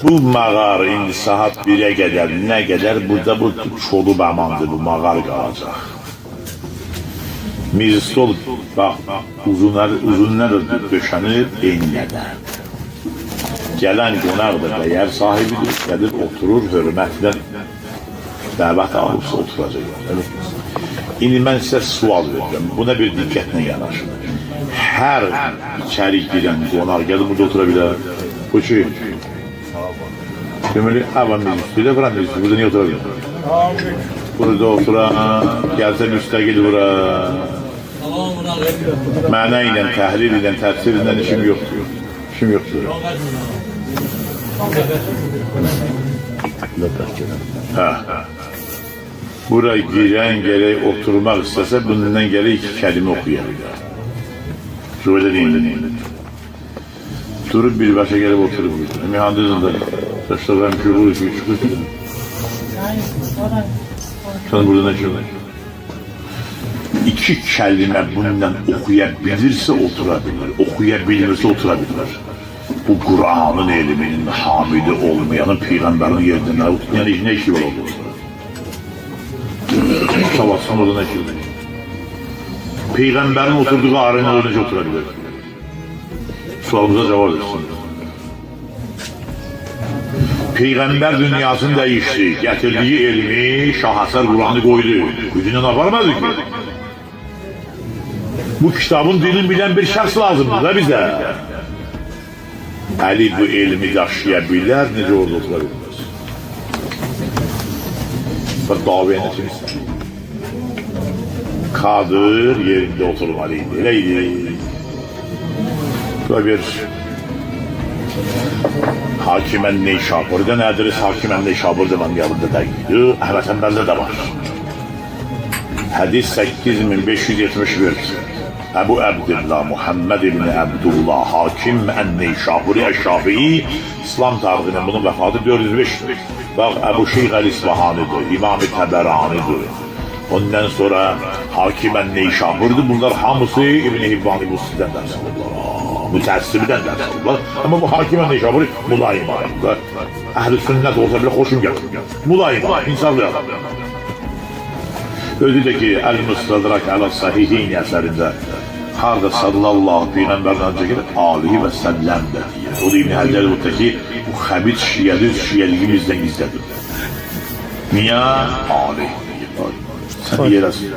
Bu mağar indi saat 1'e qədər, nə qədər burada bu çolub amandır, bu mağar qalacaq. Mizstol, bax, uzunlar döşənir eynilədən. Gələn qonaq da dəyər sahibidir, gəlir, oturur, hörmətlə dəvət alırsa oturacaq. İndi mən sizə sual verirəm, buna bir diqqətlə yanaşın. Hər içəri girən qonaq gəlir, burada otura bilər. Bu ki, deməli, əvvəl mizstol, burada niyə otura bilər? Burada oturan, gəlsə müstəqil bura. Məna ilə, təhlil ilə, təfsir ilə işim yoxdur. İşim yoxdur. Buraya girən gerək oturmaq istəsə, bundan gerək 2 kəlime oxuyabilir. Şöyle deyin. Durup bir başa gelip oturup buyurdu. Mihandızın da saçlarım şuuru çıkıyor. Sen burada ne çıkıyor? 2 kelime bundan okuyabilirse oturabilir. Okuyabilmirse oturabilir. Bu Kur'an'ın eliminin hamidi olmayanın peygamberin yerine oturmayan ne işi var oldu? Savaşsın orada ne işi var? Peygamberin oturduğu arena olunca oturabilir. Sualımıza cevap versin. Peygamber dünyasını değişti. Getirdiği elmi, şahasar Kur'an'ı koydu. Gücünden aparmadı ki. Bu kitabın dilini bilen bir şahs lazımdır da bize. Ali bu elmi daşıyabilir, necə orada oturabilir? Bak davaya ne kimsin? Kadir yerinde oturmalıydı. Öyleydi. Böyle bir Hakimen Neysaburi'de nedir? Hakimen Neysaburi'de benim yanımda değildi. Ahmet Hanbel'de de var. Hadis 8571. Ebu Abdullah Muhammed ibn Abdullah Hakim en-Neysaburi eş-Şafii İslam tarihinin bunun vefatı 405'dir. Bak Ebu Şeyh el-İsfahani'dir, İmam-ı Teberani'dir. Ondan sonra Hakim en-Neysaburi'dir. Bunlar hamısı İbn-i Hibban-ı Busti'den ders alırlar. Müteessibiden ders alırlar. Ama bu Hakim en-Neysaburi mulayim adamdır. Ehl-i sünnet olsa bile hoşum gelir. Mulayim adam, insaflı adam. Özüdeki El-Mustadrak el-Sahihin eserinde harda sallallahu peygamberden çekir alihi ve sellem de diye. O da İbn-i Hacer Muttaki bu habit şiyeliğimizden gizledir. Niye? Ali. Sen yeresin.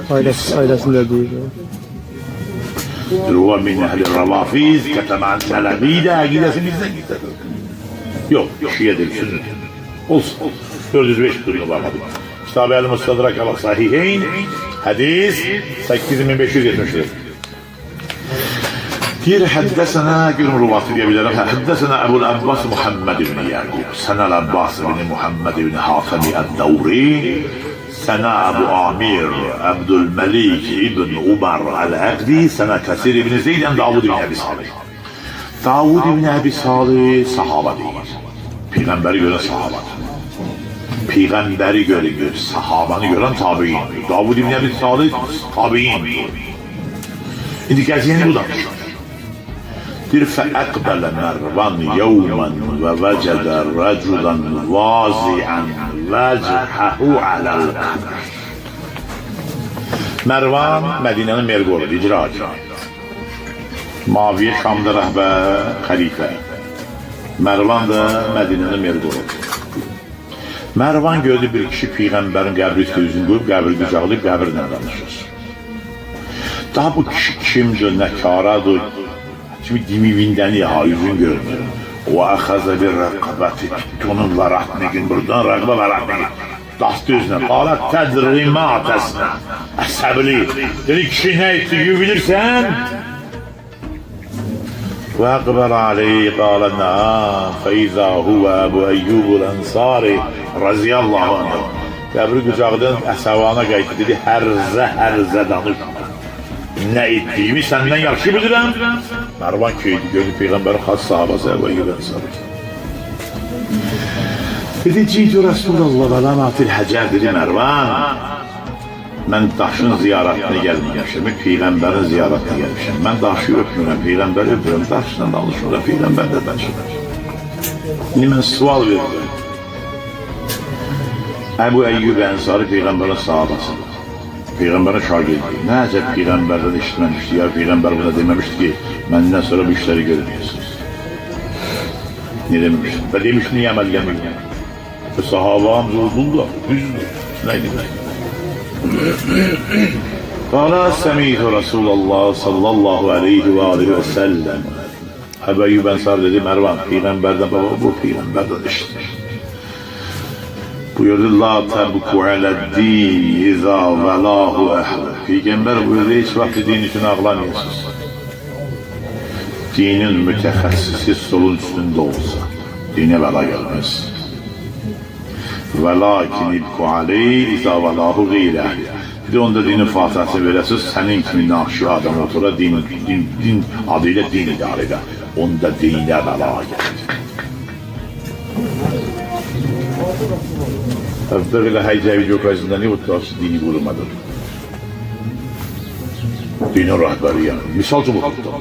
Ailesinde değil. Huve min ehli ravafiz ketemen telebide agidesi bizden gizledir. Yok, şiyedir, sünnet. Olsun. 405 durumda bakmadık. Kitab-ı El-Mustadrak el-Sahihin hadis 8570'dir. Diğer haddesena gülüm ruvatı diyebilirim. Haddesena Ebu'l Abbas Muhammed ibn Yaqub. Sena'l Abbas ibn Muhammed ibn Hatami el-Dawri. Sena Ebu Amir Abdülmelik ibn Umar el-Akdi. Sena Kasir ibn Zeyd en Davud ibn Abi Salih. Davud ibn Abi Salih sahaba değil. Peygamberi gören sahabadır. Peygamberi görüyor, sahabanı gören tabi'in. Davud ibn Abi Salih tabi'in. Şimdi gerçeğini bu danışıyor. Bir fe'ekbele Mervan yevmen ve vecede raculan vazi'an vecehahu alel kabr. Mervan Medine'nin mergolu, icracı. Maviye Şam'da rəhbər, xəlifə. Mervan da Medine'nin mergolu. Mervan gördü bir kişi peygamberin qəbri üstə üzünü qoyub, qəbri qucaqlayıb, qəbirlə danışır. Daha bu kişi kimdir, nə karadır? Şimdi dimivinden ya yüzün görmüyor. O ahaza bir rakabəti tuttu onun varatnegin buradan raqba varatnegin. Dastı üzünə. Qalat tədrimatəsinə. Əsəbli. Dedi kişi nə ettiği bilirsən? Və əqbər aleyhi qalə nəam. Fəizə huvə Əbu Eyyubul Ənsari raziyallahu anh. Qəbri qucaqdan əsəvana qayıtdı. Dedi hərzə danış. Ne ettiğimi senden yaxşı bilirəm. Mervan köyüdü, gördü Peygamberin xas sahabası Əbu Eyyub Ənsari. Dedi, Cidu Resulallah və lamatil həcər, dedi Mervan. Mən daşın ziyaretine gelmişim, Peygamberin ziyaretine gelmişim. Ben daşı öpmürəm, Peygamberi öpmürəm, daşla danışmırəm, Peygamber de danışmırəm. İndi mən sual verirəm. Əbu Əyyub Ənsari Peyğəmbərin sahabəsidir. Peyğəmbərin şagirdi. Nə əcəb Peyğəmbərdən işitməmişdi ya, Peyğəmbər buna deməmişdi ki, məndən sonra bu işləri görməyəsiniz. Ne demişdi? Və demişdi, niyə əməl eləməyəm? Sahabam zordular, düzdür. Neydi? Qala səmiyyə Rasulullah sallallahu aleyhi və aleyhi və səlləm. Əbu Əyyub Ənsari dedi, Mərvan, Peyğəmbərdən, baba, bu Peyğəmbərdən işitmiş. Buyurdu, la təbku aləd-din izə vəlahu əhlə. Peyğəmbər buyurdu, heç vaxt din üçün ağlamıyorsunuz. Dinin mütəxəssisi solun üstündə olsa, dinə vəla gəlməz. Və lakin ibku aleyh izə vəlahu qeyrə. Bir de onda dinin fatihası verəsiz, sənin kimi nakşi adam otura din adıyla din idarə edə. Onda dinə vəla gəlir. Böyle Heycevi Gökazı'nda ne mutlusu dini kurulmadır. Dinin rəhbəri yani. Misalcı bu tuttum.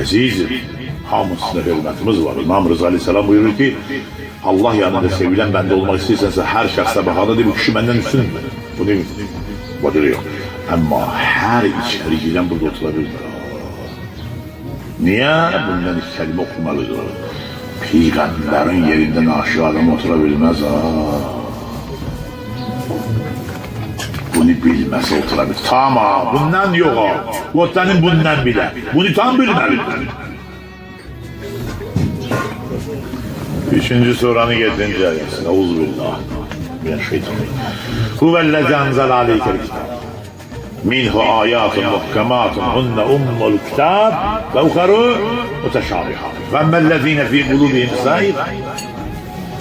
Azizim, hamısına hürmetimiz var. İmam Rıza Aleyhisselam buyurur ki, Allah yanında sevilen bende olmak istiyorsansa her şahsa bakada değil, bu kişi benden üstündür. Bu değil mi? Bu değil yok. Ama her içeri giren burada oturabilir. Niye? Bundan iki kelime okumalıdır. Peygamberin yerinden aşağı adam oturabilmez ha. Bunu bilmez oturabilir. Tamam, bundan yok ha. Vatanın bundan bile. Bunu tam bilmeli. Üçüncü soranı getirince ayasın. Euzubillah. Huvellezî enzel aleykel kitâb. Minhu âyâtun muhkemâtun hunne ummul kitâb ve ukharu muteşâbihât. Ve emmellezîne fî kulûbihim zâyg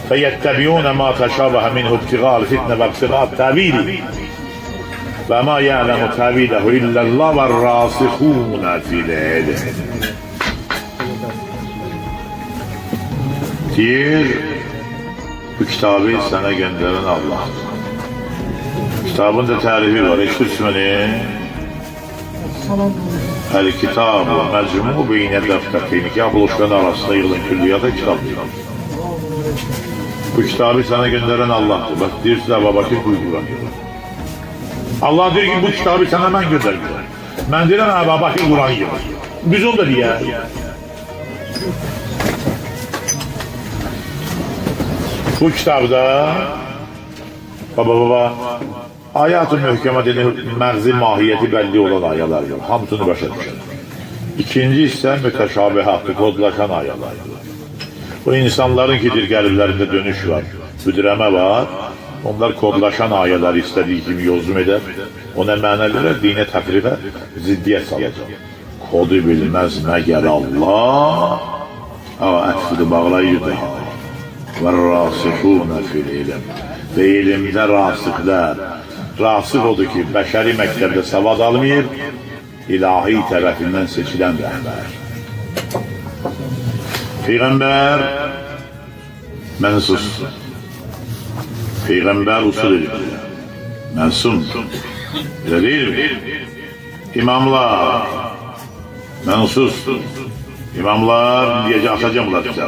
feyettebiûne mâ teşâbehe minhu ibtigâ'l fitne ve ibtigâ't tâvîlih. Ve mâ ya'lemu tâvîlehu illallâh ve'r-râsihûne fil ilm. Deyir, bu kitabı sana gönderen Allah'tır. Kitabın da tarifi var, eşitsin beni. El-Kitab-ı mecmu beyne defterteyni ki, buluşların arasında yığılan külliyata kitap diyor. Bu kitabı sana gönderen Allah'tır. Bak diyor size babakir uygulan diyor. Allah diyor ki bu kitabı sana ben gönderdim. Ben diyorum ha babakir Kur'an gibi. Biz onu da diye. Bu kitabda baba ayat-ı mühkeme dediği mərzi mahiyyəti belli olan ayalar var. Hamısını başa düşer. İkinci ise müteşabihatı, kodlaşan ayalar. Bu insanların ki dilgərlərində dönüş var, müdürəmə var. Onlar kodlaşan ayalar istediği gibi yozum eder. O ne mənələrə, dinə təqribə, ziddiyyət salacaq. Kodu bilməz məgər Allah. Ətfidi bağlayır da. وَالرَّاسِخُونَ فِي الْعِلْمِ Ve ilimde rasıklar. Rasık odur ki, beşeri mektebde savad almayır, ilahi tarafından seçilen rehber. Peygamber mensus. Peygamber usul edilir. Mensum. Öyle değil mi? İmamlar mensus. İmamlar diyeceğim, asacağım bunlar bize.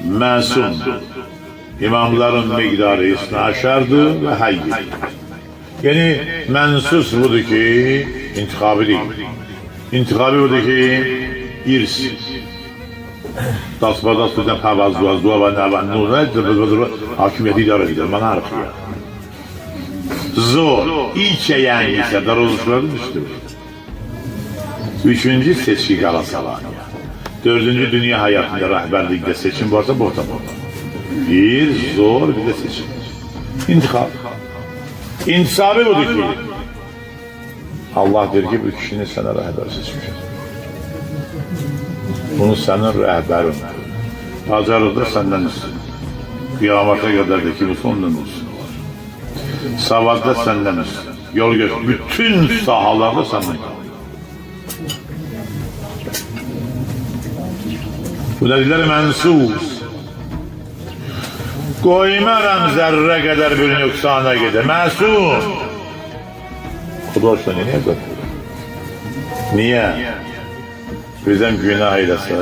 Mensum. İmamların miqdarı isnaşardır ve hayy. Yani mensus budur ki intikabı değil. İntikabı budur ki irs. Dasbadas bizden pavazduazduğa ve nevannuğuna hakimiyeti idare edilir. Bana arıkıyor. Zor. İçe yani ise darozuşların üstü. Üçüncü seçki galasalar. Dördüncü dünya hayatında rehberlikte seçim varsa bu ortam. Bir zor bir de seçim. İntikam. İntisabı budur ki Allah der ki bu kişinin sana rehber seçmiş. Bunu senin rehberin. Acarıdır senden üstün. Kıyamata kadar da kimisi ondan üstün. Savadda senden üstün. Yol göster. Bütün sahalarda senden. Bu dediler mensus. Koymaram zerre kadar bir nüksana gider. Mesum. Kudoşla niye götürür? Niye? Bizim günah eylese,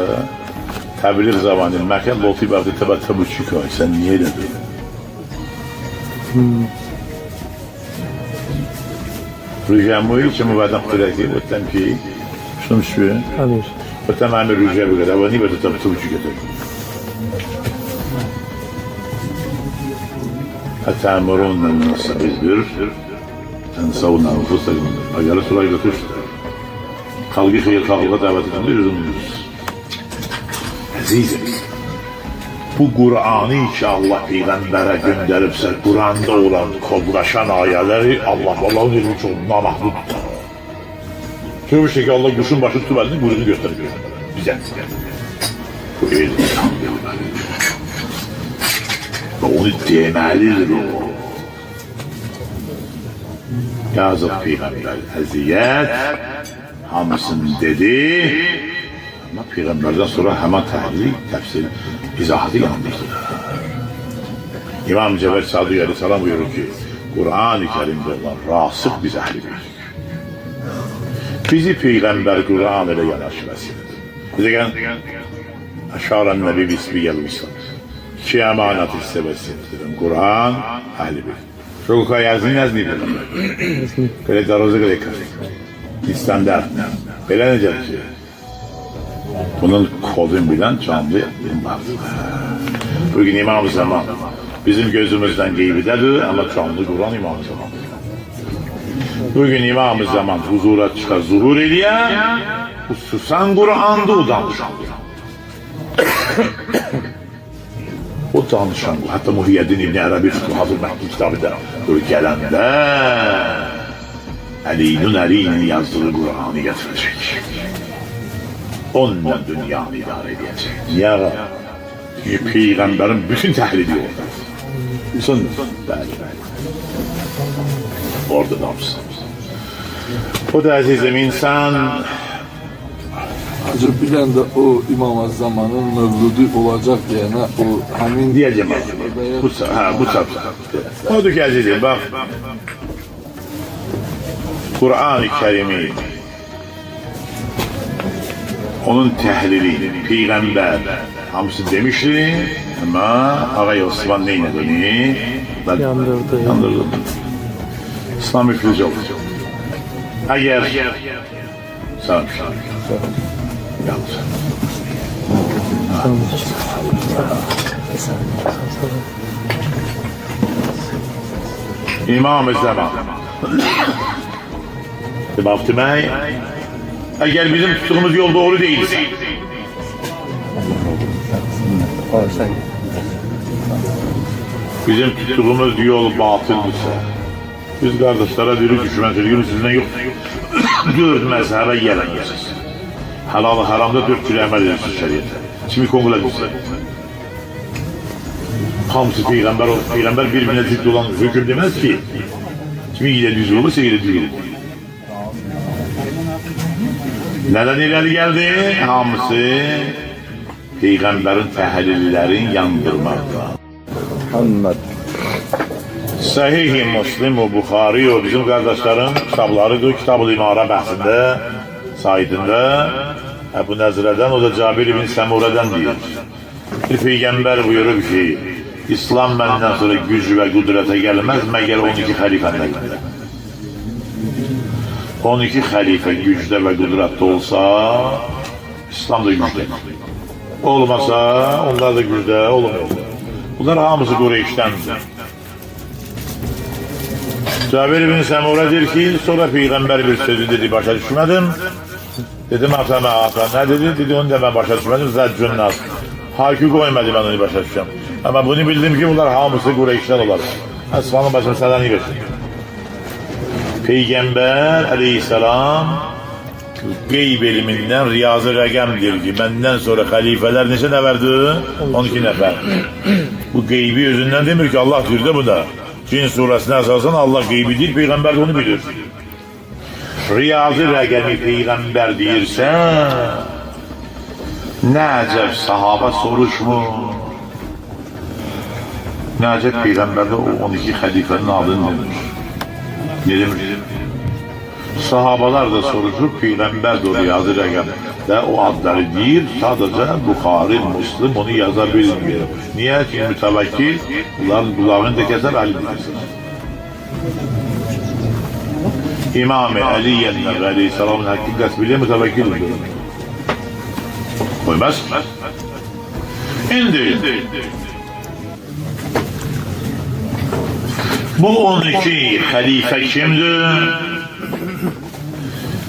Təbliğ zamanı məkən lofi bəqdi təbətəb uçuk ay, sən niyə elədin? Rücəmuyu ki, müvədən xürəkdir, ötəm ki, şunun şu, ötəm əmir rücə bir qədər, və niyə bədə təbətəb uçuk edir? Ətəmurun nəsə bizdir, tənsavun anfusakun, əgələ surayı götürür. Kalbi xeyir kalbına davet edildi, üzümüz. Əzizim, bu Kur'an'ı ki Allah Peygamber'e gönderipse, Kur'an'da olan kodlaşan ayetleri Allah'ın ilmi çok namahduttur. Şöyle bir şey ki Allah kuşun başı tutup elini kuyruğunu gösteriyor bize. Bu öyle ve onu demelidir o. Yazık Peygamber eziyet hamısını dedi ama Peygamberden sonra hemen tahlil, tefsir, izahı yanmıştır. İmam Cebel Sadı Aleyhisselam buyurur ki Kur'an-ı Kerim'de olan rasık biz ehli büyük. Bizi Peygamber Kur'an ile yanaşmasın. Bize gel Eşaren Nebi Bismi gelmişsin. İki emanat istemesin. Kur'an ehli büyük. Çok yazın Peygamber. Böyle darızı kadar standart. Böyle necə ki? Bunun kodunu bilen canlı var. Bugün İmam-ı Zaman bizim gözümüzden geybidedir ama canlı Kur'an İmam-ı Zaman. Bugün İmam-ı Zaman huzura çıkar, zuhur ediyor. Hususan Kur'an'da o danışan. O danışan, hatta Muhyiddin İbni Arabi Hazır Mehdi kitabında gelende Ali'nin yazdığı Kur'an'ı getirecek. Onunla dünyanı idare edecek. Ya Peygamberin bütün tehlidi orada. Sınır. Orada damsın. O da azizim insan bilen de o İmam-ı Zaman'ın mevludu olacak yani o hemin diyeceğim bu çapta. O da ki azizim bak Kur'an-ı Kerim'i onun tehlili, Peygamber hamısı demişti ama Ağay Osman neynedi? Yandırdı. İslam müflücü oldu. Eğer sana bir şey yalnız. İmam-ı Zaman Baftımay eğer bizim tuttuğumuz yol doğru değilse bizim tuttuğumuz yol batılsa biz kardeşlere diri düşmez ilgili sizden yok. Dört mezhebe gelemezsiniz. Halal-ı haramda 4 kilo emel edirsiniz şeriyete. Şimdi kongul edilsin. Hamısı peygamber birbirine zıt olan hüküm demez ki. Şimdi gide düz olursa gide düz olur. Neden ileri geldi? Hamısı peygamberin tehlillerin yandırmakta. Anladım. Sahih-i Müslim ve Bukhari o bizim kardeşlerin kitaplarıdır. Kitab-ı İmara bəhsində, saydında Ebu Nezre'den o da Cabir ibn Semura'dan diyor. Bir peygamber buyurur ki İslam benden sonra güç ve kudrete gelmez meğer 12 halifenden gelir. 12 halife güçte ve kudrette olsa İslam da güçte. Olmasa onlar da güçte olmuyor. Bunlar hamısı Kureyş'tendir. Cabir ibn Semura der ki sonra peygamber bir sözü dedi başa düşmedim. Dedim atama ne dedi? Dedi onu da ben başa düşmedim. Zeccun nas. Hakik koymadı ben onu başa düşeceğim. Ama bunu bildim ki bunlar hamısı Kureyş'ten olar. Esmanın başına senden iyi versin. Peygamber aleyhisselam gayb ilminden Riyaz-ı Regem'dir ki benden sonra halifeler neçe ne verdi? 12 nefer. Bu gaybi özünden demir ki Allah diyor da bu da. Cin suresine esasen Allah gaybi değil, peygamber de onu bilir. Riyaz-ı Regem'i peygamber deyirse ne acep sahaba soruşmuş. Ne acep peygamber de o 12 halifenin adını demiş. Ne demiş? Sahabalar da soruşur, Peygamber de oraya hazır rəqəmdə o adları deyir, sadəcə Buxari, Müslim onu yaza bilmir. Niyə? Çünki mütəvəkkil, bunların qulağını da kəsər, əli də kəsər. İmam-ı Ali Yennevi Aleyhisselamın hakkı qəsbiliyə mütəvəkkildir. Koymaz. İndi bu 12 xəlifə kimdir?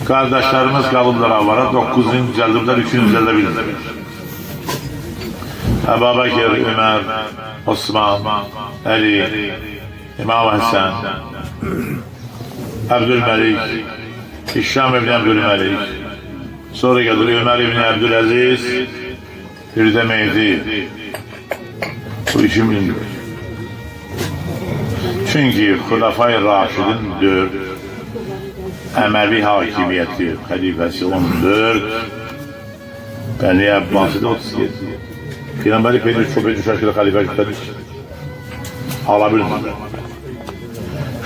Kardeşlerimiz kalıblar avara 9. cəldiblər, 3. cəldə bilirlər. Əbu Bəkir, Ömər, Osman, Əli, İmam Həsən, Əbdülməlik, İşşam ibn Əbdülməlik, sonra gelir Ömər ibn Əbdüləziz, bir de Mehdi. Bu işim bilindir. Çünkü Xulafay Raşidin 4, Əməvi hakimiyyəti xəlifəsi 14, Bəni Əbbasi də 37. Peyğəmbəri peynir çox edin şəkildə xəlifə kütlədir. Ala bilmir.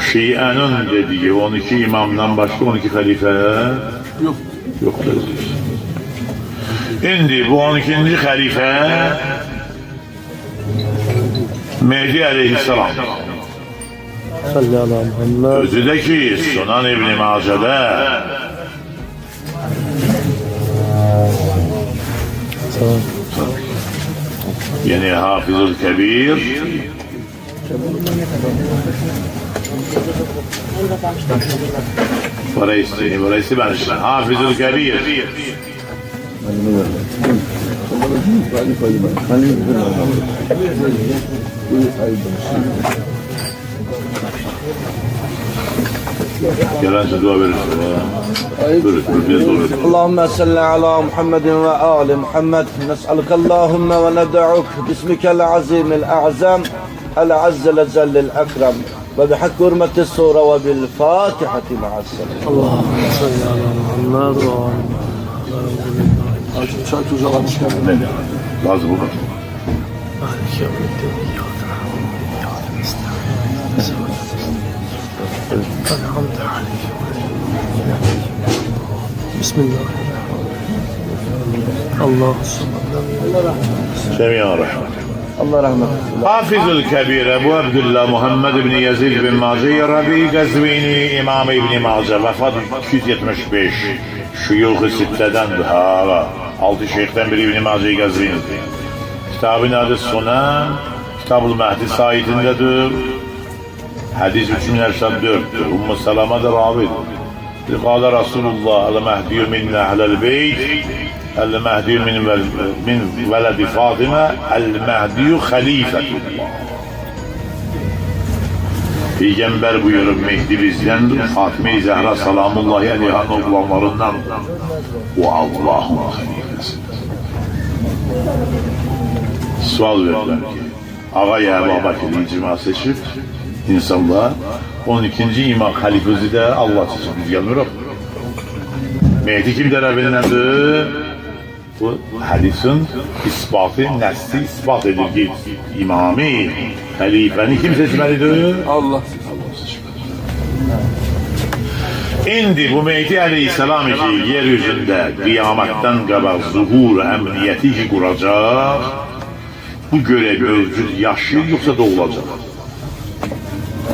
Şiənin dediği 12 imamdan başqa 12 xəlifə yoxdur. İndi bu 12. xəlifə Mehdi Aleyhisselam. Salli ala Muhammed. Özü de ki Sunan İbn-i Mace'de yani Hafizul Kebir Burası ben işte Hafizul Kebir Gelense dua verirse Allahümme salli ala Muhammedin ve ali Muhammed. Nes'aluke Allahümme ve ned'uk bismikel azimil a'zam el azzel cellil ekrem ve bihak hürmeti sure ve bil fatihati ma'assalam. Allahümme salli ala Muhammed ve ali Çay tuzalamış kendine. Bazı bu kadar. Maliki yevmiddin. İyyâke na'budu ve iyyâke nestaîn. Elhamdü aleyhi. Bismillahirrahmanirrahim. Allahu subhanahu. Cemiyen rahmet. Allah rahmet eylesin. Hafizul Kebir Ebu Abdullah Muhammed bin Yazid bin Mazi Rabi Gazvini İmam İbn-i Mace vefat 275 Şuyuh-ı Sitte'dendir. Hala 6 şeyhten biri İbn-i Mazi Gazvini'dir. Kitabın adı Sunan, Kitab-ül Mehdi sahitindedir. Hadis 3084'tür. Ümmü Selama da ravidir. Kâle Resulullah el-Mehdiyyü min ehlel beyt el-Mehdiyyü min veledi Fatime el-Mehdiyyü halifetullah. Peygamber buyurur Mehdi bizdendir. Fatime-i Zehra salamullahi aleyhanın oğlanlarındandır. O Allah'ın halifesidir. Sual verirler ki Ağay Ebu Bakır'ı icma seçip insanlar 12. imam halifesi de Allah seçip biz gelmiyor. Mehdi kim tarafındandır? Bu hadisin ispatı, nesli ispat edilir. İmami, halifeni kim seçmelidir? Allah. İndi bu Mehdi Aleyhisselam ki yeryüzünde kıyametten kadar zuhur emniyeti ki kuracak, bu görev mevcut yaşıyor yoksa da olacak.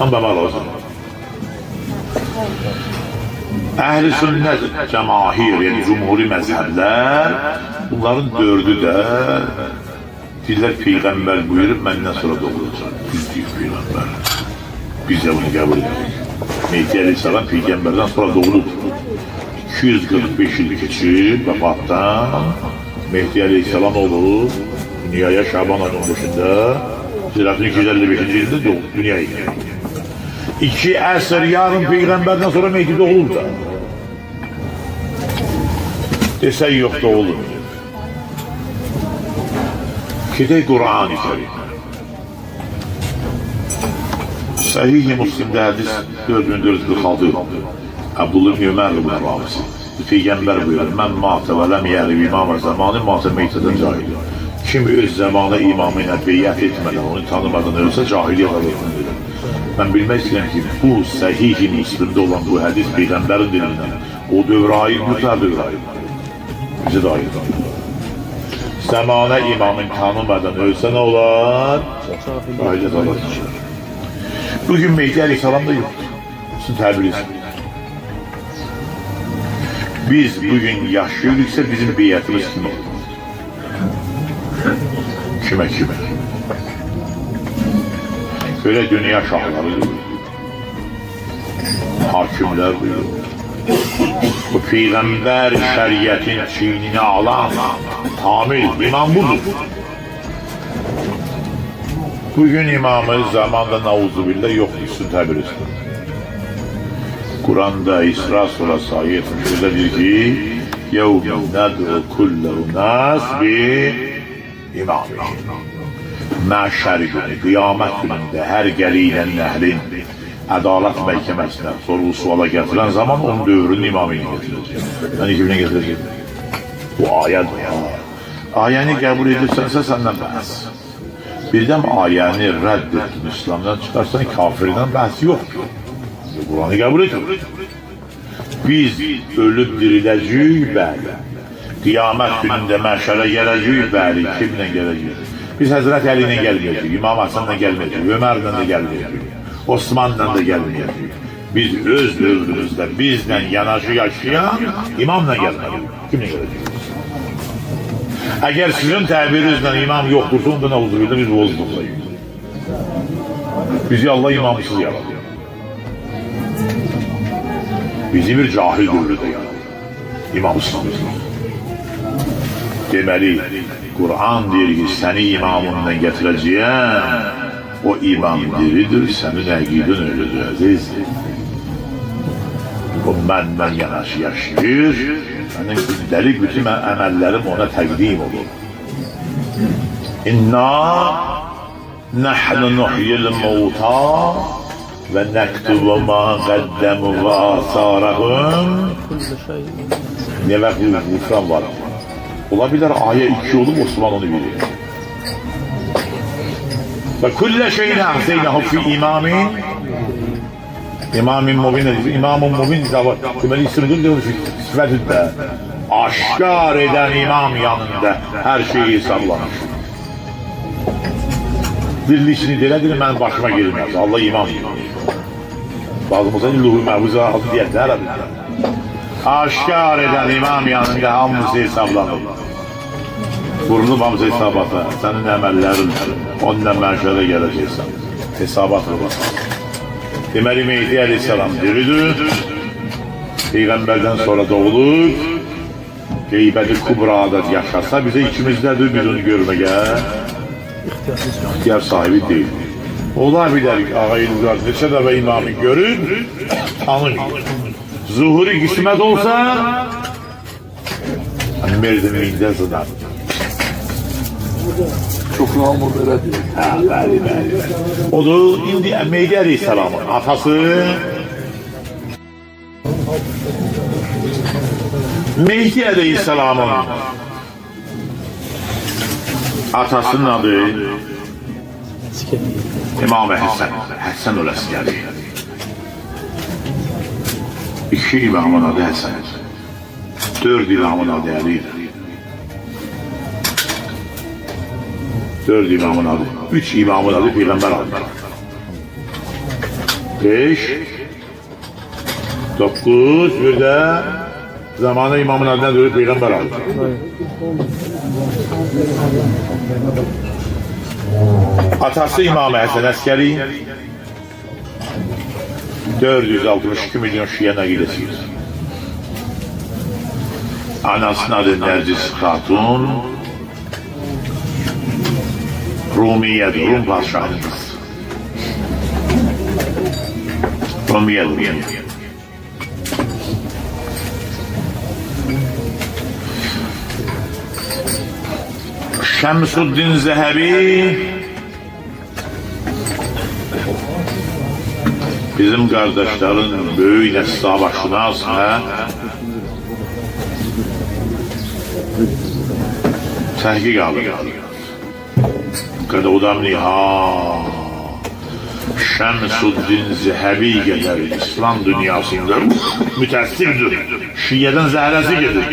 Anlamak lazım. Əhl-i sünnet cemahir, yani cumhuri mezhebler, bunların 4'ü de diller peygamber buyurup benden sonra doğulacak. Biz diyor peygamber. Biz de bunu kabul ediyoruz. Mehdi Aleyhisselam peygamberden sonra doğulur. 245 yıl geçip vefattan Mehdi Aleyhisselam olur. Dünyaya Şaban ayının başında Ziraatın 255. yılında doğdu. Dünyaya gidiyor. 2 əsr yarın peygamberden sonra Mehdi doğulur da. Desen yok doğulur. Kide Kur'an-ı Kerim. Sahih-i Müslim'de hadis 4446. Abdullah bin Ömer ibn Ravisi. Peygamber buyurur. Men mâte ve lem yâri imam zamanı mâte meyteden cahil. Kim öz zamanı imamına beyat etmeden, onu tanımadan ölse cahiliyet alır. Ben bilmək istəyirəm ki, bu səhih-i Müslimdə olan bu hədis Peyğəmbərin dilindən o dövrə aid mütləq dövrə aid. Bizə də aid. Zamanə imamın tanımadan ölsə nə olar? Ailət Allah. Bugün Mehdi Aleyhisselam da yoktur. Sizin təbiriz. Biz bugün yaşayırıksa bizim beyyətimiz kim olur? Kime? Böyle dünya şahları, hakimler buyuruyor. Bu Peygamber şeriyetin çiğnini alan tamir imam budur. Bugün imamı zamanda nauzubillah yoktur, sizin təbiriz. Kur'an'da İsra surası ayet 73'de diyor ki يَوْمَ نَدْعُ كُلَّ اُنَاسٍ بِإِمَامِهِمْ Məşər günü, qiyamət günündə hər gəliylə nəhlin ədalət məhkəməsinə sorğu suala gətirən zaman onun dövrünün imamını gətirəcək. Yəni kimini gətirəcək? Bu ayədir. Ayəni qəbul edirsənsə səndən bəhs. Birdən ayəni rədd etdin, İslamdan çıxarsan kafirdən bəhs yoxdur. Kur'an'ı kabul ediyor. Biz ölüp diriləcəyik, bəli. Qiyamət günündə məşərə gələcəyik, bəli. Kimlə gələcəyik? Biz Həzrət Əli ilə gəlməyəcəyik, İmam Hasanla gəlməyəcəyik, Ömərlə də gəlməyəcəyik, Osmanla da gəlməyəcəyik. Biz öz dövrümüzdə bizlə yanaşı yaşayan imamla gəlməyəcəyik. Kimlə gələcəyik? Əgər sizin təbirinizlə imam yoxdursa, onda nə oldu? Biz bozdurlayıq. Bizi Allah imamsız yaradı. Bizi bir cahil dövrüdə yaradı. İmamsız. Deməli, Kur'an deyir ki, səni imamından gətirəcəyəm, o imam diridir, sənin əqidin ölüdür, əzizdir. O məndən yanaşı yaşayır, mənim gündəlik bütün əməllərim ona təqdim olur. İnna nəhnu nuhyil mevta və nəktubu ma qəddəmu və asarahum. Ne vaxt Qur'an var? Olabilir ayet 2 olup Osman onu bilir. Ve kulle şeyine ahzeynehu fi imamin mubin edilir. İmam-ı mubin zavı. Tümeli isimdir diyor sıfatında. Aşkar eden imam yanında her şeyi hesaplanır. Birliğini deledir ben başıma girmez. Allah imam. Bazımızda illuhu mehvuza adı diye der abi. Aşkar eden imam yanında hamısı hesaplanır. Vurulup hamısı hesabata. Senin əməllərin ondan mənşədə gələcəksən. Hesabat var. Deməli Mehdi Aleyhisselam diridir. Peyğəmbərdən sonra doğulur. Qeybəti Kubra'da yaşarsa bize içimizdədir, biz onu görməyə ihtiyar sahibi değil. Ola bilər Ağa İlqar neçə dəfə imamı görür, tanımıyor. Zuhuri qismət olsa merdivində zınar. Çok namur belə deyil. Bəli. Odur, indi Mehdi Aleyhisselamın atası Mehdi Aleyhisselamın atasının adı İmam-ı Həsən ol-Əskəri. İki imamın adı Həsən. 4 imamın adı Əlidir. 4 imamın adı. 3 imamın adı Peyğəmbər adı. 5 9 bir de zamanı imamın adına doğru Peyğəmbər adı. Atası İmam-ı Həsən Əskəri 462 milyon Şiə nəqiləsidir. Anasının adı Nərcis Xatun, Rumiyyədir, Rum padşahının qızı. Rumiyyədir. Şəmsuddin Zəhəbi bizim kardeşlerin böyle savaşınaz təhqiq alır. Kada odamlı Şemsuddin Zehebi qədər İslam dünyasında mütəssibdir. Şiyyədən zəhrəsi gedir.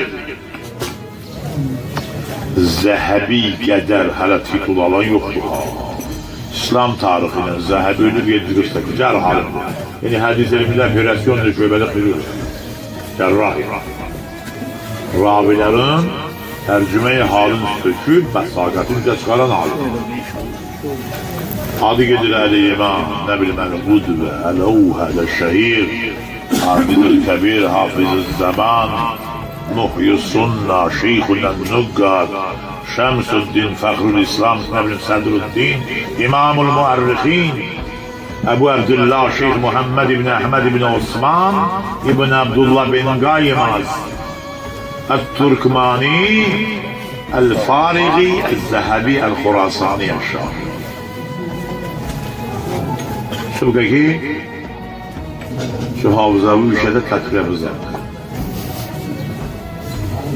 Zehebi qədər hələ titul alan yoxdur. İslam tarixinin Zehebi ölüb 748 cərhalimdir. Yəni hədis elmində operasyon şöbədə qırır. Cərrah. Ravilərin tərcüme-i halın söküb bəsaqətincə çıxaran halıdır. Adı gedir Əli-İmam, nə bilməm, Əl-Qudvə, Əl-Əvhə, Əl-Şəhir, Hafizül-Kəbir, Hafizül-Zaman, Muhyus-Sunna, Şeyhul-Nənnüqqar, Şəmsüddin, Fəxrül-İslam, nə bilim, Sədrüddin, İmamul-Muərrixin, Əbu Əbdüllah, Şeyh Muhammed ibn Əhməd ibn Osman, ibn Abdullah bin Qaymaz, Əl-Turkmani, Əl-Fariqi, Əl-Zəhəbi, Əl-Xurasani yaşar. Şubqəki, şu hafızavi ülkədə təkrəbizəm.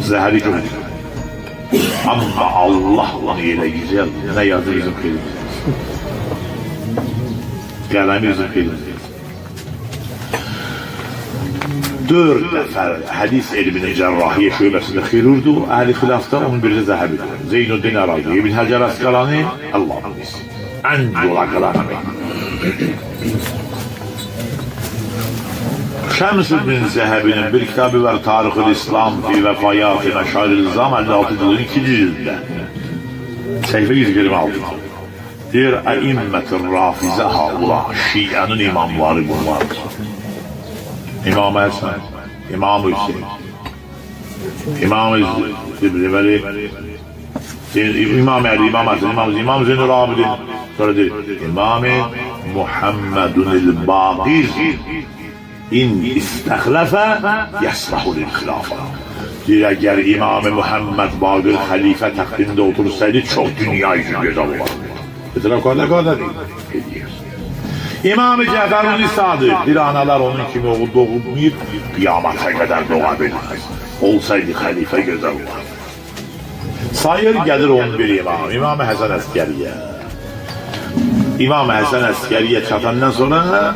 Zəhəri çok güzel. Amma Allah onu elə güzel, nə yazı bizim xeyrimizdir. Qələmi bizim xeyrimizdir. 4 nəfər hədis elminin cərrahiyyə şöbəsində xirurdu, əhli xilafda onun biri Zəhəbidir. Zeynuddin Ərazi, İbn Həcər Əsqəlani, Allah'ın bizi. Ən dolaqlarını. Şəmsüddin Zəhəbinin bir kitabı var, Tarix-ül İslam fi Vəfayat-ı Məşair-i-Zam 56 cildin 2. cilddə. Səhifə 126. Deyir, Əimmət-ı Rafizə haula, Şiənin imamları bunlardır. İmam-ı Həsən, İmam-ı Hüseyin, İmam-ı Zibri, İmam-ı Əli, İmam-ı Həsən, İmam-ı Zeynur Abidin, sonra deyir, İmam-ı Muhammedun-il-Baqir, İn istəxləfə, yəsləhul-il xilafə. Deyir, əgər İmam-ı Muhammed Baqir xəlifə təxtində otursaydı, çox dünya üçün gözəl olardı. Etiraf qarda deyir. İmam-ı Cəfərun İsa'dır. Bir analar onun kimi oğul doğulmayıb, qiyamata qədər doğa bilməz. Olsaydı xəlifə gözəl olardı. Sayır gəlir 11 imam. İmam-ı Həsən Əskəriyə. İmam-ı Həsən Əskəriyə çatandan sonra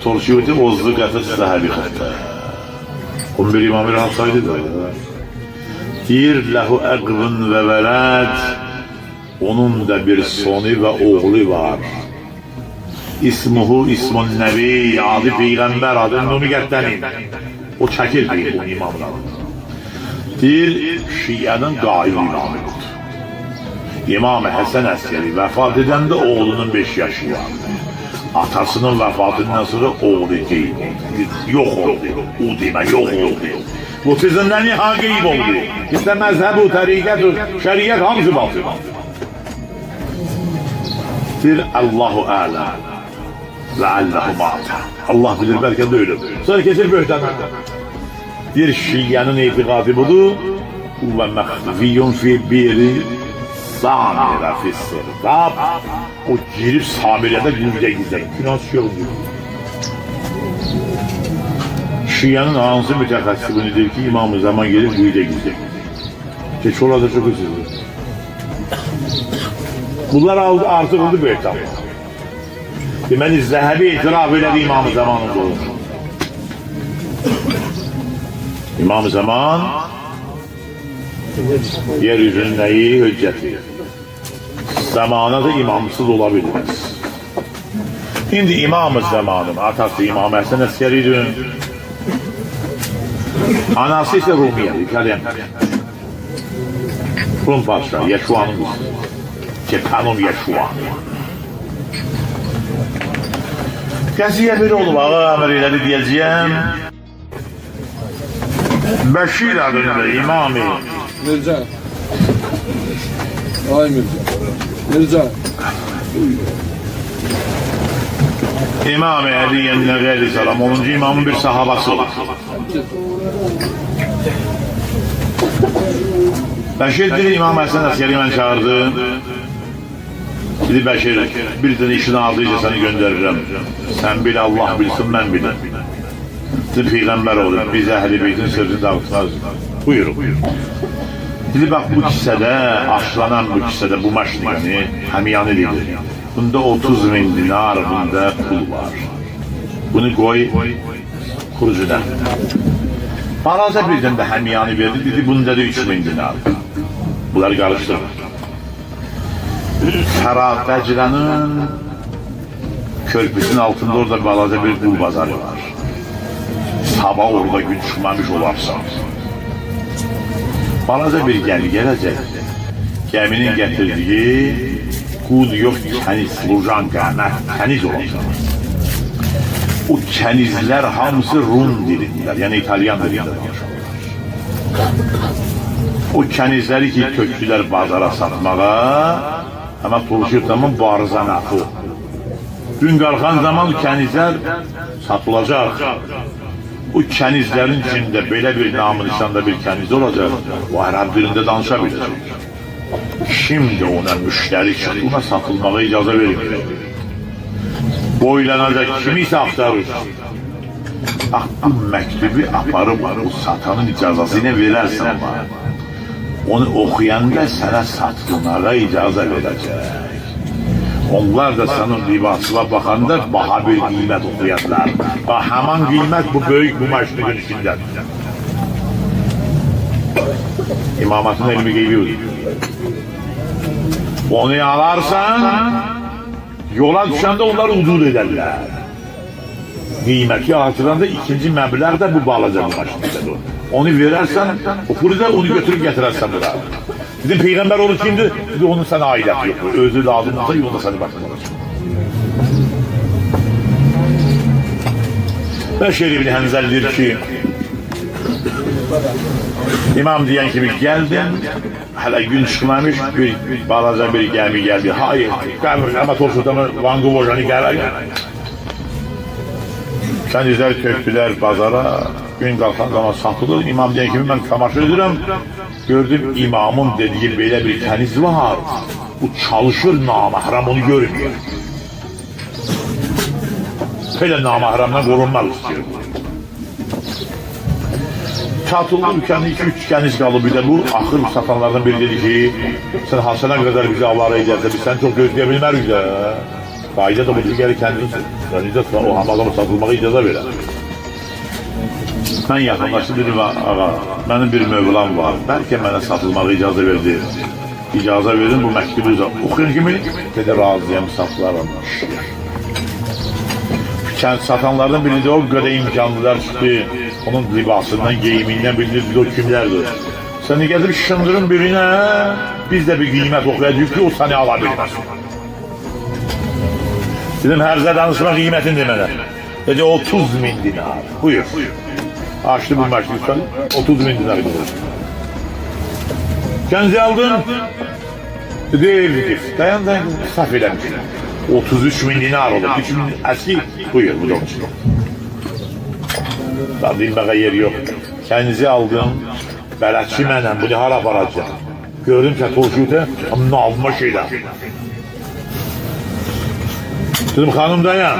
torşiyuti ozdu qətır Zəhəbi xəttə. 11 imamı rahat saydı da. Deyir, ləhu əqvın və vələd, onun da bir sonu və oğlu var. İsmuhu İsmun Nəbi, adı Peyğəmbər, adı Nümiyyətlənin. O çəkir deyir bu imamdan. Deyir, Şiənin qail imamıdır. İmam-ı Həsən Əskəri vəfat edəndə oğlunun 5 yaşı var. Atasının vəfatından sonra oğlu qeyb oldu. Yox oldu. O demə, yox oldu. Bu sizindən niha qeyb oldu. İşte məzhəb-u, təriqət-u, şəriyyət hamısı batır. Deyir, Allahu ələm. Ləalləhu ma'ta. Allah bilir, bəlkə də ölüm. Sonra keçir böhtana. Deyir, Şiənin etiqadı budur. Və məxfiyyun fi biri Samirə fissirqab. O girib Samirədə güzdə gizlər. Günahsız yox diyor. Şiənin hansı mütəxəssibinidir ki, İmam-ı Zaman gelib güzdə gizlər. Geç orada çok üzüldür. Bunlar artıq oldu böhtan. Deməli, Zəhəbi etiraf elədi İmam-ı Zamanın doğru. İmam-ı Zaman yeryüzünün nəyi hüccəti. Zamana da imamsız olabiliriz. Şimdi İmam-ı Zamanın atası İmam Həsən Əskəridir. Anası ise Rumiye, İtalyan. Rum padişahı, Yeşuan'ın kızı. Cepanum Yeşuan. Qəziyə bir olub, ağa əmr elədi deyəcəyəm. Bəşir adında İmam-ı Mircan. Ay Mircan. Mircan. İmam-ı Əliyyən Nəqəli Salam 10. imamın bir sahabası olur. Bəşir dedi, İmam Həsən Əskəri mən çağırdım. Dedi, Bəşir, bir dənə işini aldıyca səni göndərirəm. Sən bil, Allah bilsin, mən biləm. Peyğəmbər olur, biz əhl-i beytin sözünü dağıtmaz. Buyurun. Dedi bak bu kisədə, aşlanan bu kisədə bu maşinəni həmiyan edir. Bunda 30.000 dinar, bunda pul var. Bunu koy kurucudan. Balaca birden de həmiyanı verdi, dedi bunda da 3.000 dinar. Bunları karıştırır. Dəclənin körpüsün altında orada balaca bir qul bazarı var. Sabah orada gün çıxmamış olarsan. Balaca bir gəmi gələcək. Gəminin gətirdiyi qul yox, kəniz, Lujanka, kəniz olacaq. O kənizlər hamısı Rum dilindədir, yəni İtalyan dilində danışırlar. O kənizləri ki, tökdülər bazara satmağa, ama turşu tamam barzan akı. Gün qalxan zaman kənizlər satılacaq. O kənizlərin içində belə bir namı nişanda bir kəniz olacaq. O Ərəb dilində danışa biləcək. Şimdi ona müşteri çıxdı, ona satılmağa icazə verilmir. Boylanacaq kimi ise aktarır. Bu məktubu aparıb o satanın icazəsini verərsən bana. Onu okuyanda sana satılmağa icazə verəcək. Onlar da senin libasına bakanda baha bir qiymət okuyarlar. Ve hemen qiymət bu böyük bu maşının içindedir. İmamatın elmi geliyor. Onu alarsan yola düşəndə onlar udud ederler. Qiyməti artıranda ikinci məbləğ də bu balaca bir maşındadır. Onu verərsən, o pulu da onu götürüp getirərsən bura. Bizim Peygamber onu kimdir? Onun sana ailəti yoxdur. Özü lazım olsa yolda seni başına olacaq. Bəşir İbn Hənzəl deyir ki, İmam deyən kimi gəldim, hələ gün çıxmamış bir balaca bir gəmi gəldi. Hayır, ama Torşutamı Vangu Bojanı gələr. Kənizlər tökdülər bazara, gün qalxan zaman satılır. İmam deyən kimi mən tamaşa edirəm, gördüm imamın dediği belə bir kəniz var. Bu çalışır, namahram onu görmüyor. Belə namahramdan qorunmaq istiyor. Satıldı ülkenin 2-3 kəniz qalıb, bir də bu axır satanlardan biri dedi ki, sən hasana qədər bizi avara edərsə, biz sən çox gözləyə bilmərik də. Qayda da budur, gəlir kəndisi. O hamalama satılmağa icazə verər. Mən yaxınlaşdım, dedim, ağa, mənim bir mövlam var, bəlkə mənə satılmağa icazə verdi. İcazə verin, bu məktubu oxuyun kimi, dedi, razıyam, satılarım. Kənd satanlardan biri de o qədər imkanlılar çıxdı, onun libasından, geyimindən bilinir, o kimlərdir. Səni gətirib şındırın birine, biz de bir qiymət oxuyacaq ki, o səni ala bilməz. Dedim, hərzə danışma qiymətin demənə. Dedi, 30.000 dinar. Buyur. Açtı bu məşrifdən, 30.000 dinar qılır. Kənzi aldın. Dedi, evlidir. Dayan, saf eləmiş. 33.000 dinar olur. 3.000 əski. Buyur, bu da onun için. Daha bilməqə yer yox. Kənzi aldın. Bələtçi mənəm, bunu hara aparacaq. Gördüm ki, Torşutə, amma alma şeylər. Dedim, xanım dayan.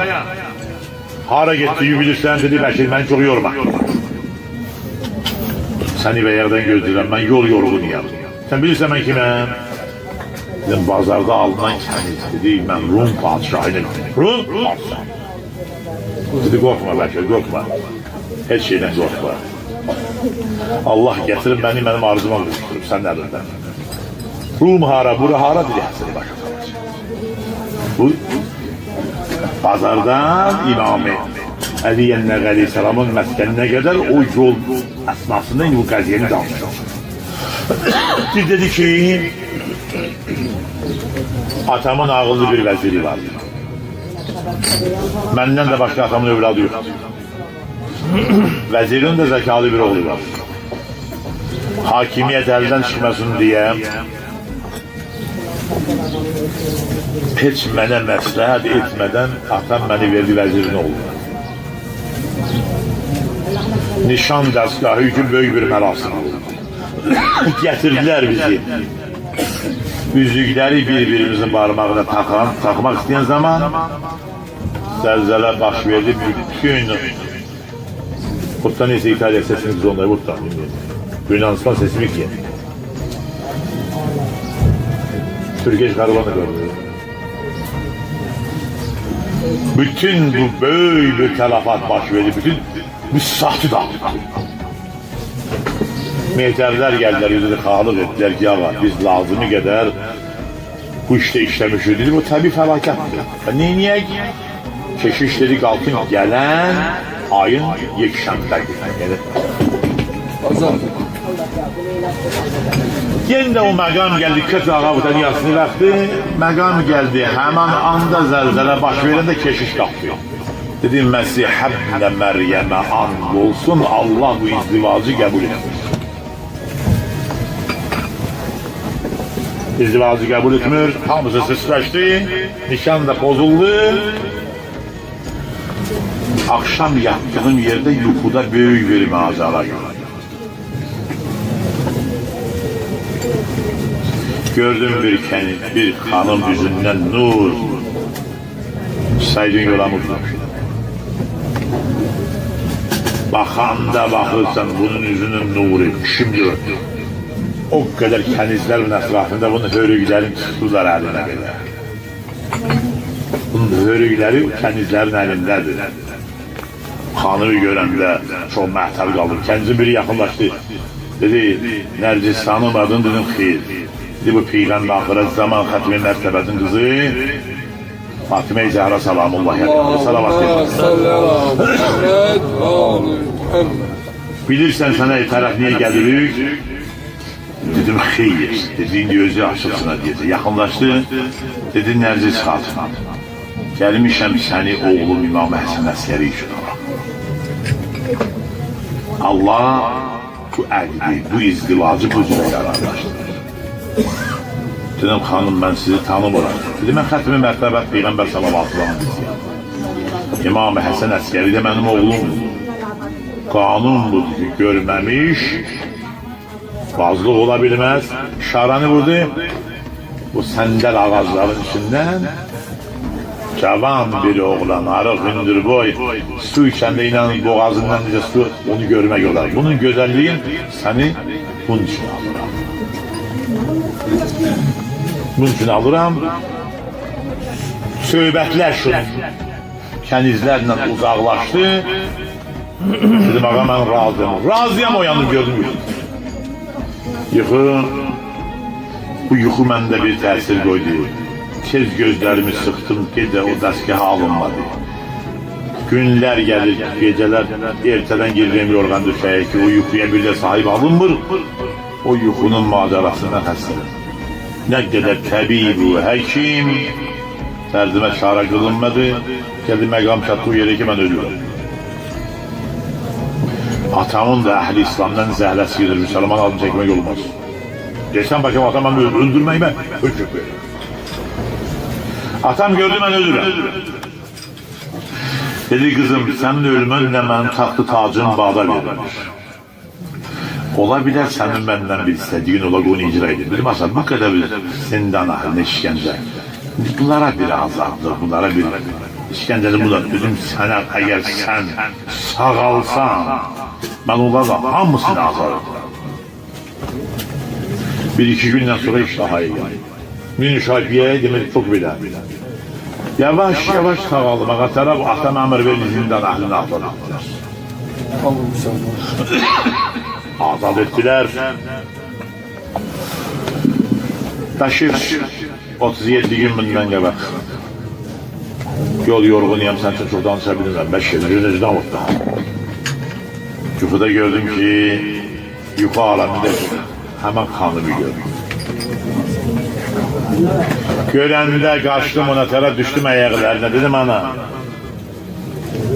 Hara getdi, bilirsən, dedi, Bəşir, mən çox yorma. Səni və yerdən gözləyirəm, mən yol yorğunuyam. Sən bilirsən mən kiməm? Dedim, bazarda alınan kəniz, dedi, mən Rum padişahıyım. Rum padişahı. Dedi, qorxma Bəşir, qorxma. Heç şeydən qorxma. Allah gətirib mənim arzuma quruşturub, sən nədirdən. Rum hara, bura hara, dedi, həsəni başa salacaq. Bu, bazardan İmam-ı Əliyyən Aleyhisselamın məskəninə qədər o yol əsnasında bu qəziyyəni danışır. Bir dedi ki, atamın ağıllı bir vəziri vardı. Məndən də başqa atamın övladı yox. Vəzirin də zəkalı bir oğlu var. Hakimiyyət əldən çıxmasın deyə heç mənə məsləhət etmədən atam məni verdi vəzirin oğlu. Nişan dəstgahı üçün böyük bir mərasim oldu. Gətirdilər bizi. Üzükləri bir-birimizin barmağına taxmaq istəyən zaman zəlzələ baş verdi. Bütün Burada neyse İtalya sesini biz onları burada. Yunanistan sesimi ki. Türkeş karavanı gördü. Bütün bu böyle telafat baş verdi. Bütün bir sahtı da. Mehterler geldiler, yüzünü kalık ettiler ki ağa biz lazımı kadar bu işte işlemiş dedi. Bu tabi felaketti. Niye? Keşiş dedik altın gelen ayın yekşemden gelir. Azam. Yeniden o məqam geldi, kötü ağa bu da niyasını verdi. Məqam geldi, hemen anda zelzele baş verende keşiş kalktı. Dedi Mesih'e Meryem'e and olsun Allah bu izdivacı kabul etmiş. İzdivacı kabul etmiyor, hamısı sıçraştı, nişan da bozuldu. Akşam yattığım yerde yuxuda büyük bir manzara gördüm. Gördüm bir hanım yüzünden nur. Saydın yolamızlar. Bakanda bakırsan bunun yüzünün nuru. Şimdi o kadar kenizlerin etrafında bunun hörüklerin tuttular eline kadar. Bunun hörükleri kenizlerin elindedir. Hanımı görəndə çox məhtəl qaldım. Kendisi biri yaxınlaşdı. Dedi, Nərcis tanımadın dedim, xeyr. Dedi, bu Peyğəmbər axirət zaman xətmi mərtəbətin qızı Fatimə-i Zəhra salamullahi aleyhi. Salavat bilirsən sənə tərəf niyə gəlirik? Dedim, xeyr. Dedi, indi özü açılsına deyəcək. Yaxınlaşdı. Dedi, Nərcis xatına. Gəlmişəm səni oğlum İmam Həsən Əskəri üçün olaraq. Allah bu əlbi, bu izdivacı bu cürə yararlaşdırır. Dedim, xanım, mən sizi tanımıram. Dedi, mən xətmi mərtəbət Peyğəmbər salavatlarını deyəcəyəm. İmam Həsən Əskəri də mənim oğlum. Qanun budur ki, görməmiş, vazlıq ola bilməz. İşaranı vurdu, bu səndəl ağacların içindən cavan bir oğlan, arıq, hündürboy, su içəndə inanın boğazından necə su, onu görmək olar. Bunun gözəlliyin səni bunun için alıram. Bunun için alıram. Söhbətlər şunun kənizlərlə uzaqlaşdı. Dedim, ağa, mən razıyam. Razıyam, o yanıb gördüm. Yuxu, bu yuxu məndə bir təsir qoydu. Tez gözlerimi sıktım ki de o dəstgahı alınmadı. Günler gelir, geceler erteden girdiğim yorgan düşeye ki o yuxuya bir de sahip alınmır. O yuxunun macerasından həssedim. Ne kadar təbibu, həkim, dərdime çara qılınmadı. Geldi məqam çatdığı yere ki ben ölürüm. Atamın da əhl-i İslam'dan zəhləsi gedir, Müslüman adını çekmek olmaz. Geçen bakayım atam ben öldürmeyi ben hüküm veririm. Atam gördü ben ölürüm. Dedi kızım senin ölümünle benim taxtı tacım bağda verilmiş. Olabilir senin benden bir istediğin ola onu icra edin. Dedim Hasan bu kadar bir zindan ahırına işkence. Bunlara bir azaptır, bunlara bir işkencedir bunlar. Dedim sana eğer sen sağalsan ben onlarla hamısını azarım. Bir iki günden sonra iştahaya geldim. Münşafiye'ye demek çok bile. Yavaş yavaş sağalmağa taraf atam emir verdi zindan ahlini azad ettiler. Azad ettiler. Taşır 37 gün bundan gebek. Yol yorgunuyum sen çok danışabilirsin. 5 yıl yüzünden mutlu. Yuxuda gördüm ki yuxu aleminde hemen kanımı gördüm. Görəndə qaçdım ona tərəf düşdüm ayaqlarına. Dedim ana,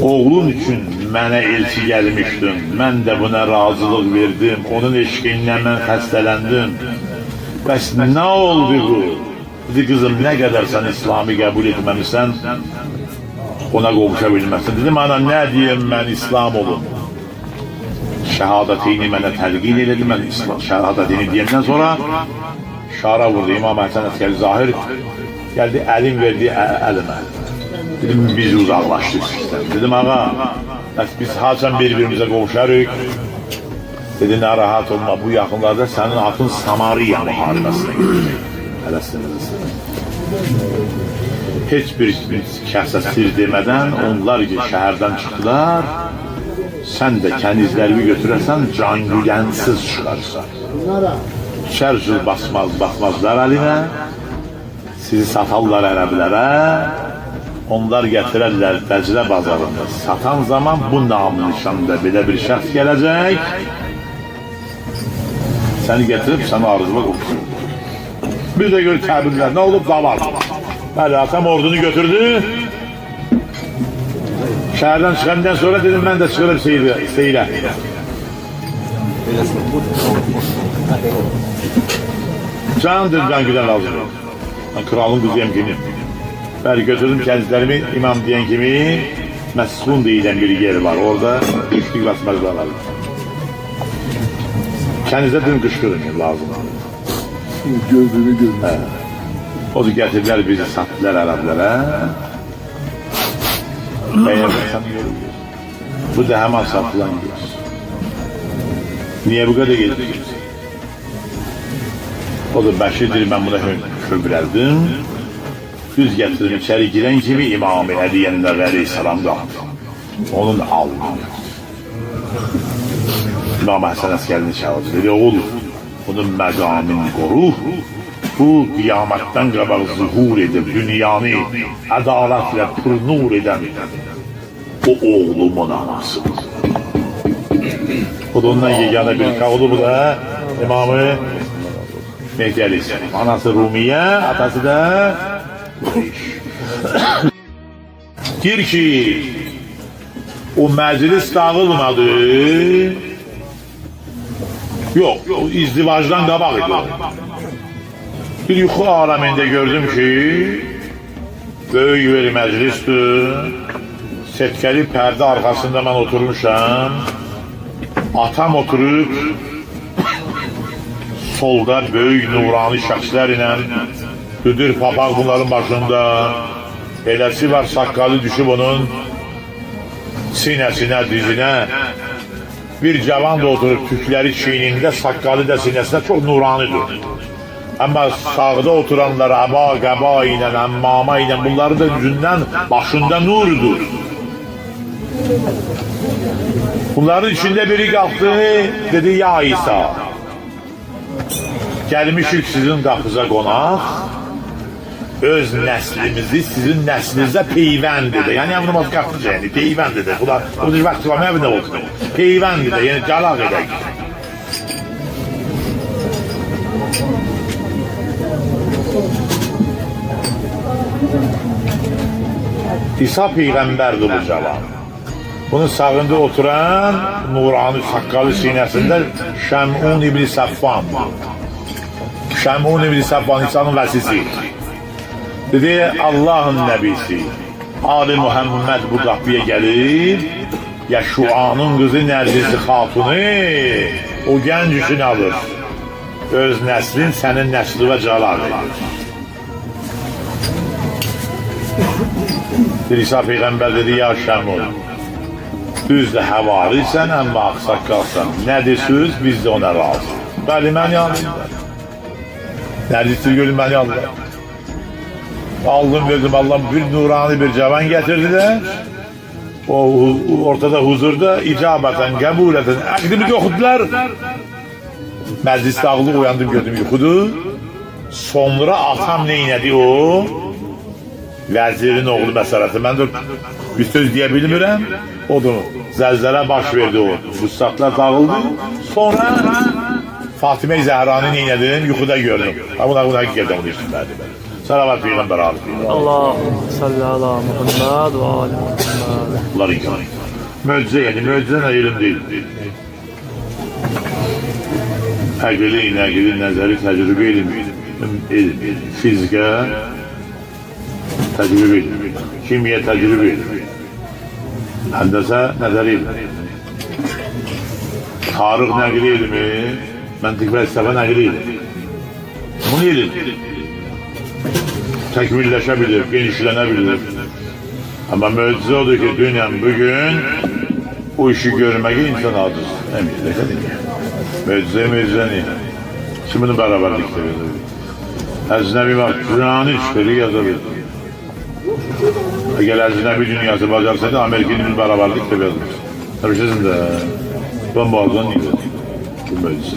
oğlun üçün mənə elçi gəlmişdin. Mən də buna razılıq verdim. Onun eşqindən mən xəstələndim. Bəs nə oldu bu? Dedi kızım nə qədər sən İslamı qəbul etməmişsən, ona qovuşa bilməsin. Dedim ana nə deyim mən İslam olum. Şəhadətini mənə təlqin elədi. Mən şəhadətini deyəndən sonra şara vurdu İmam Həsən Əskəri Zahir. Geldi elim verdi elime. Dedim biz uzaklaştık sizden. Dedim ağa biz haçan birbirimize kavuşarıq. Dedi ne rahat olma bu yakınlarda senin atın Samariya muharebesine gidecek. Hələsiniz. Heç bir kəsə sir demədən onlar ki, şəhərdən çıxdılar, sən də kənizlərimi götürəsən, can gülənsiz çıxarsan. Şərcül basmazlar əlinə, sizi satarlar ərəblərə, onlar gətirərlər Dəclə bazarında. Satan zaman bu namı nişanda belə bir şəxs gələcək, səni gətirib səni arzuma qoxusun. Bir də gör təbirlər, nə olub? Zaval. Bəli, atam ordunu götürdü. Şəhərdən çıxandan sonra dedim, mən də çıxırım seyirə. Can dedim, can güdən lazım. Ben kralın kızıyım kimi. Bəli, götürdüm kənizlərimi, imam deyən kimi, Məsxun deyilən bir yer var, orada üçlük basmazlar var. Kənizdə dedim, qışqırın, lazım. Gözünü görür. O da gətirdiler bizi, sattılar ərəblərə. Bəyərdən görürüz. Bu da hemen satılan göz. Niye bu kadar gelir? O da Bəşirdir, ben buna kövrəldim. Düz gətirdim, içeri giren kimi İmam-ı Əliyyəllər Aleyhisselam qaldı. Onun alnı. İmam Həsən Əskərini çağırdı. Dedi, oğul, bunun məqamin qoru. Bu qiyamətdən qabaq zuhur edib, dünyanı ədalətlə pürnur edən o oğlumun anasıdır. O da ondan yeganə bir kağıdı bu da İmam-ı Mehdi Aleyhisselam. Anası Rumiye, atası da Deyir ki, o məclis dağılmadı. Yok, o izdivacdan qabaq idi. Bir yuxu aləmində gördüm ki, böyük bir məclisdir. Setkəli pərdə arxasında mən oturmuşam. Atam oturub, solda böyük nurani şəxslər ilə düdür papaq bunların başında. Beləsi var, saqqalı düşüb onun sinəsinə, dizinə. Bir cavan da oturub, tükləri çiynində, saqqalı da sinəsində çox nuranidir. Ama sağda oturanlar aba, qəba ilə, əmmama ilə, bunları da yüzündən, başında nurdur. Bunların içində biri qalxdı, dedi, ya İsa, gəlmişik sizin qapınıza qonaq, öz nəslimizi sizin nəslinizə peyvənd edir. Yəni, namaz qapınca, yəni, peyvənd edir. Bu da, o da vaxt var, nə olsun? Peyvənd edir, yəni, calaq edək. İsa Peyğəmbərdir bu cavan. Bunun sağında oturan nurani saqqalı sinəsində Şəmun İbn Səffan. Şəmun İbn Səffan İsa'nın vəsisi. Dedi, Allah'ın nəbisi. Ali Muhammed bu qapıya gəlir. Ya Şuanın qızı Nərgisi xatunu o gənc üçün alır. Öz nəslin sənin nəsli və calaq edir. İsa Peyğəmbər dedi, ya Şəmun, düzdür həvarisən, əmmə ağsaqqalsan. Nədir söz, biz də ona razı. Bəli, mən yanımda. Nədir görün, mən yanımda. Aldım, verdim, Allah'ım bir nurani bir cavan gətirdilər. O ortada huzurda icabətən, qəbulətən, əqdimi oxudular. Məclisdə ağlıq uyandım, gördüm yuxudu. Sonra atam neynədi o? Vəzirin oğlu məsələsi. Mən də bir söz deyə bilmirəm. Odur, zəlzələ baş verdi o. Vüsatlar dağıldı. Sonra Fatimə-i Zəhranı neynədim? Yuxuda gördüm. Buna həqiqətən onu işitmədi. Salavat Peyğəmbər Ali. Allahümme salli ala Muhammed ve ali Muhammed. Bunlar imkanı. Möcüzə, yəni möcüzə nə ilim deyil. Əqli, nəqli, nəzəri, təcrübə elmi. Fizikə, tecrübe ilmi, kimya tecrübe ilmi, hendese nəzəri ilmi, tarih nəqli ilmi, məntiq və istəfə nəqli ilmi. Bunu ilim. Təkmilləşebilir, genişlenebilir. Ama möcüzə odur ki, dünən bugün o işi görməyi insan aciz. Möcüzə, möcüzəni. Şimdi bunu beraberlikte verir. Əcnəbi var, dünyanı işleri yazabilir. Eğer ecnebi dünyası bacarsaydı Amerika'nın bir beraberlik de yazmış. Tabii sizin de ben bazen iyi dedim. Bu meclise.